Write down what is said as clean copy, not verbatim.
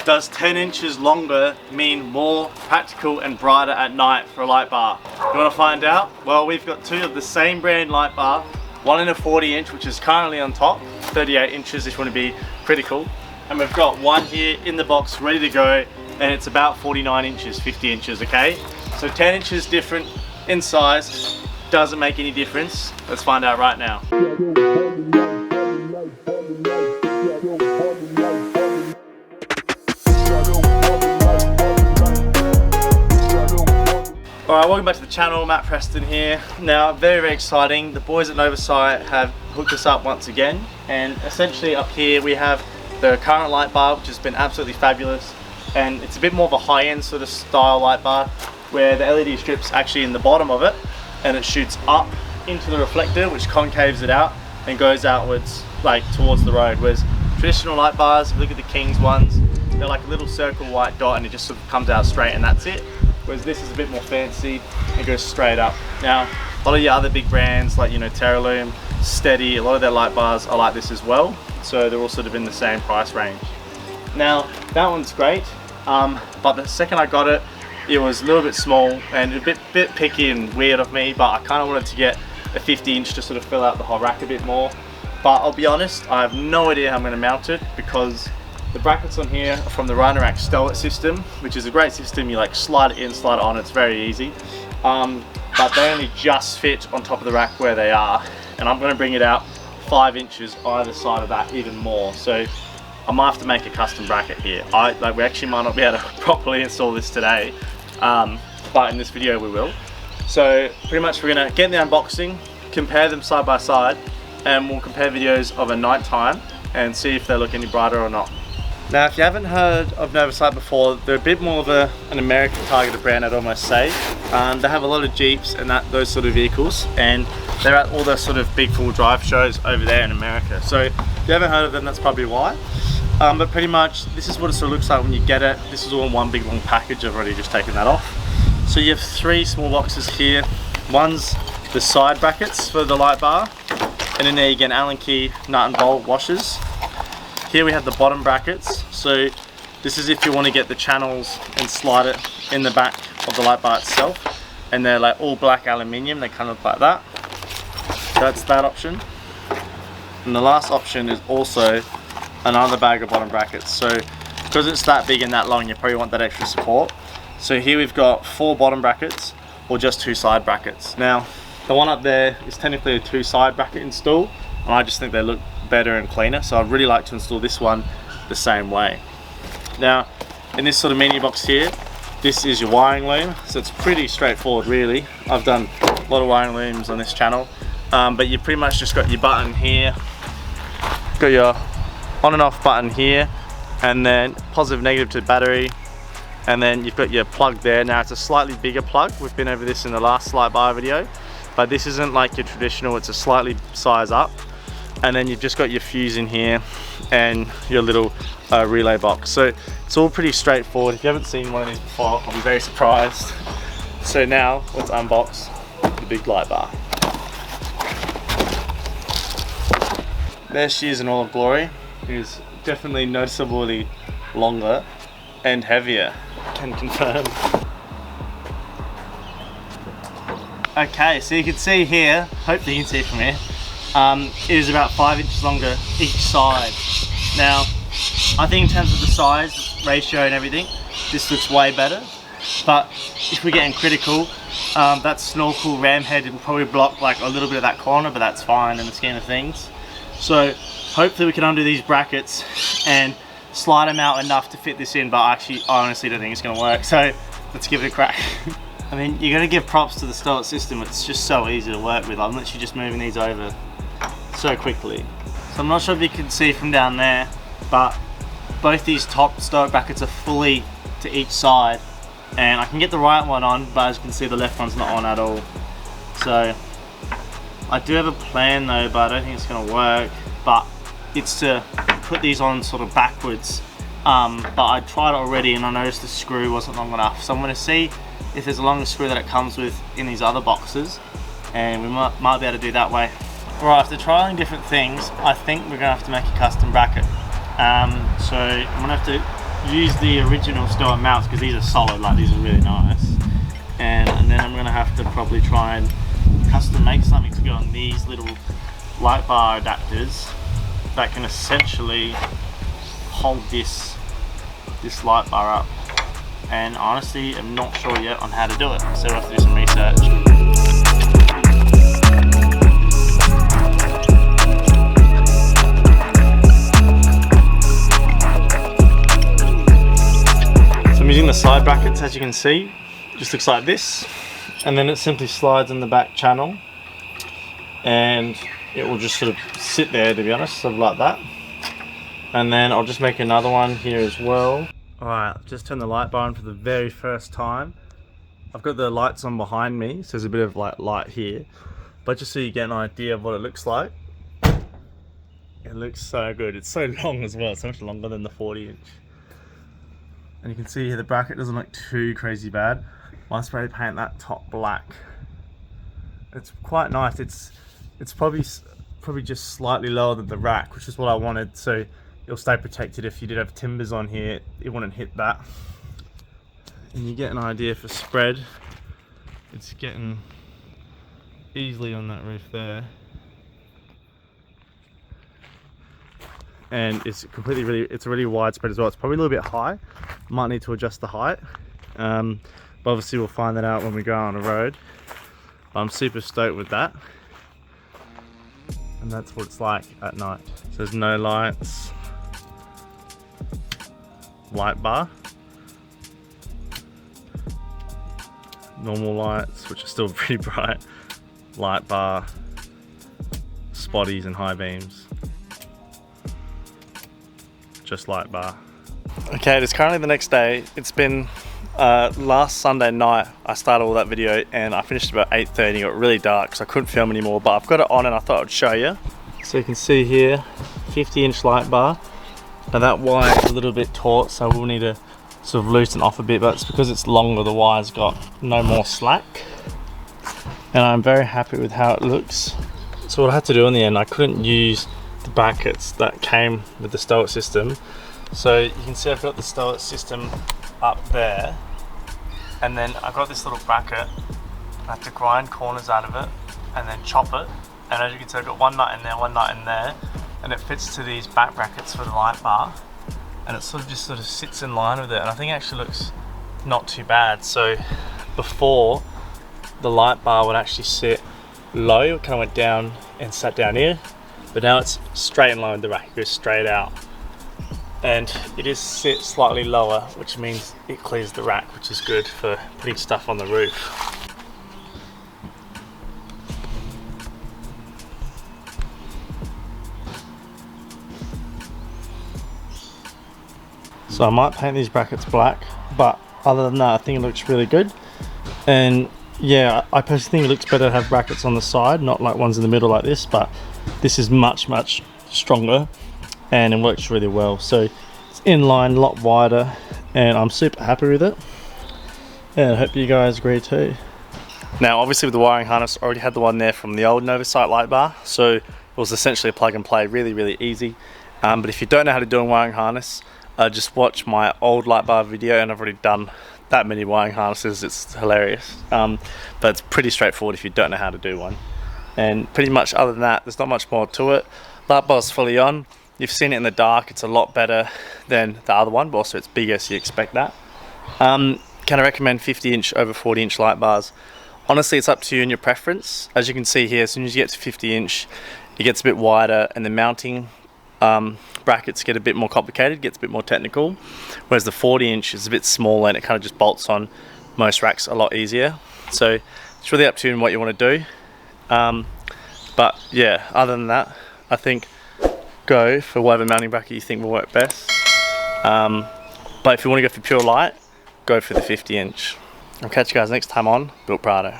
Does 10 inches longer mean more practical and brighter at night for a light bar? You want to find out? Well, we've got two of the same brand light bar, one in a 40 inch, which is currently on top, 38 inches if you want to be critical. And we've got one here in the box ready to go, and it's about 49 inches, 50 inches, okay? So 10 inches different in size, doesn't make any difference. Let's find out right now. Alright, welcome back to the channel, Matt Preston here. Now, very exciting. The boys at Novsight have hooked us up once again, and essentially up here we have the current light bar, which has been absolutely fabulous, and it's a bit more of a high-end sort of style light bar where the LED strip's actually in the bottom of it and it shoots up into the reflector, which concaves it out and goes outwards like towards the road, whereas traditional light bars, if you look at the King's ones, they're like a little circle white dot and it just sort of comes out straight and that's it. Whereas this is a bit more fancy and goes straight up. Now, a lot of your other big brands like, you know, Terralume, Steady, a lot of their light bars are like this as well. So they're all sort of in the same price range. Now, that one's great, but the second I got it, it was a little bit small and a bit picky and weird of me, but I kind of wanted to get a 50 inch to sort of fill out the whole rack a bit more. But I'll be honest, I have no idea how I'm going to mount it because the brackets on here are from the Rhino-Rack Stow-It system, which is a great system. You like slide it in, slide it on, it's very easy. But they only just fit on top of the rack where they are, and I'm going to bring it out 5 inches either side of that, even more. So I might have to make a custom bracket here. We actually might not be able to properly install this today, but in this video we will. So pretty much we're going to get the unboxing, compare them side by side, and we'll compare videos of a night time and see if they look any brighter or not. Now, if you haven't heard of Novsight before, they're a bit more of an American targeted brand, I'd almost say. They have a lot of Jeeps and those sort of vehicles, and they're at all the sort of big full drive shows over there in America. So if you haven't heard of them, that's probably why. But pretty much this is what it sort of looks like when you get it. This is all in one big long package. I've already just taken that off. So you have 3 small boxes here. One's the side brackets for the light bar, and in there you get Allen key, nut and bolt washers. Here we have the bottom brackets, so this is if you want to get the channels and slide it in the back of the light bar itself, and they're like all black aluminium, they kind of look like that. So that's that option. And the last option is also another bag of bottom brackets. So because it's that big and that long, you probably want that extra support. So here we've got 4 bottom brackets or just 2 side brackets. Now the one up there is technically a 2 side bracket install, and I just think they look better and cleaner, so I'd really like to install this one the same way. Now in this sort of mini box here, this is your wiring loom, so it's pretty straightforward really. I've done a lot of wiring looms on this channel, but you pretty much just got your button here, got your on and off button here, and then positive negative to battery, and then you've got your plug there. Now it's a slightly bigger plug, we've been over this in the last light bar video, but this isn't like your traditional, it's a slightly size up. And then you've just got your fuse in here and your little relay box. So it's all pretty straightforward. If you haven't seen one of these before, I'll be very surprised. So now let's unbox the big light bar. There she is in all of glory. It is definitely noticeably longer and heavier, I can confirm. Okay, so you can see here, hopefully you can see from here, it is about 5 inches longer each side. Now, I think in terms of the size ratio and everything, this looks way better. But if we're getting critical, that snorkel ram head will probably block like a little bit of that corner, but that's fine in the scheme of things. So hopefully we can undo these brackets and slide them out enough to fit this in, but I honestly don't think it's going to work. So let's give it a crack. I mean, you're going to give props to the Stow-It system. It's just so easy to work with. I'm literally just moving these over so quickly. So I'm not sure if you can see from down there, but both these top Stow-It brackets are fully to each side, and I can get the right one on, but as you can see the left one's not on at all. So I do have a plan though, but I don't think it's going to work, but it's to put these on sort of backwards. But I tried it already and I noticed the screw wasn't long enough, so I'm going to see if there's a longer screw that it comes with in these other boxes, and we might be able to do that way. Right, after trialing different things, I think we're going to have to make a custom bracket. So I'm going to have to use the original Stoa mounts because these are solid, like these are really nice. And then I'm gonna have to probably try and custom make something to go on these little light bar adapters that can essentially hold this light bar up. And honestly, I'm not sure yet on how to do it, so we'll have to do some research. So I'm using the side brackets, as you can see. Just looks like this, and then it simply slides in the back channel, and it will just sort of sit there, to be honest, sort of like that. And then I'll just make another one here as well. Alright, I've just turned the light bar on for the very first time. I've got the lights on behind me, so there's a bit of like light here, but just so you get an idea of what it looks like. It looks so good. It's so long as well, so much longer than the 40-inch. And you can see here the bracket doesn't look too crazy bad. I spray paint that top black. It's quite nice. It's probably just slightly lower than the rack, which is what I wanted, so it'll stay protected. If you did have timbers on here, it wouldn't hit that. And you get an idea for spread. It's getting easily on that roof there. And it's it's a really wide spread as well. It's probably a little bit high. Might need to adjust the height. But obviously we'll find that out when we go on a road. But I'm super stoked with that. And that's what it's like at night. So there's no lights. Light bar. Normal lights, which are still pretty bright. Light bar. Spotties and high beams. Just light bar. Okay, it's currently the next day. It's been last Sunday night I started all that video and I finished about 8:30. It got really dark so I couldn't film anymore, but I've got it on and I thought I'd show you. So you can see here, 50-inch light bar. Now that wire is a little bit taut, so we'll need to sort of loosen off a bit, but it's because it's longer, the wire's got no more slack. And I'm very happy with how it looks. So what I had to do in the end, I couldn't use the brackets that came with the Stoa system. So you can see I've got the Stoa system up there, and then I've got this little bracket. I have to grind corners out of it and then chop it, and as you can see I've got one nut in there, one nut in there, and it fits to these back brackets for the light bar, and it sort of sits in line with it, and I think it actually looks not too bad. So before, the light bar would actually sit low, it kind of went down and sat down here, but now it's straight in line with the rack, it goes straight out. And it is sit slightly lower, which means it clears the rack, which is good for putting stuff on the roof. So I might paint these brackets black, but other than that I think it looks really good. And yeah, I personally think it looks better to have brackets on the side, not like ones in the middle like this, but this is much stronger and it works really well. So it's in line, a lot wider, and I'm super happy with it. And I hope you guys agree too. Now obviously with the wiring harness, I already had the one there from the old Novsight light bar, so it was essentially a plug and play, really easy. But if you don't know how to do a wiring harness, just watch my old light bar video, and I've already done that many wiring harnesses. It's hilarious, but it's pretty straightforward if you don't know how to do one. And pretty much other than that, there's not much more to it. Light bar's fully on. You've seen it in the dark. It's a lot better than the other one, but also it's bigger, so you expect that. Can I recommend 50-inch over 40-inch light bars? Honestly, it's up to you and your preference. As you can see here, as soon as you get to 50-inch, it gets a bit wider, and the mounting brackets get a bit more complicated, gets a bit more technical, whereas the 40-inch is a bit smaller and it kind of just bolts on most racks a lot easier. So it's really up to you and what you want to do. But yeah, other than that, I think go for whatever mounting bracket you think will work best. But if you want to go for pure light, go for the 50-inch. I'll catch you guys next time on Built Prado.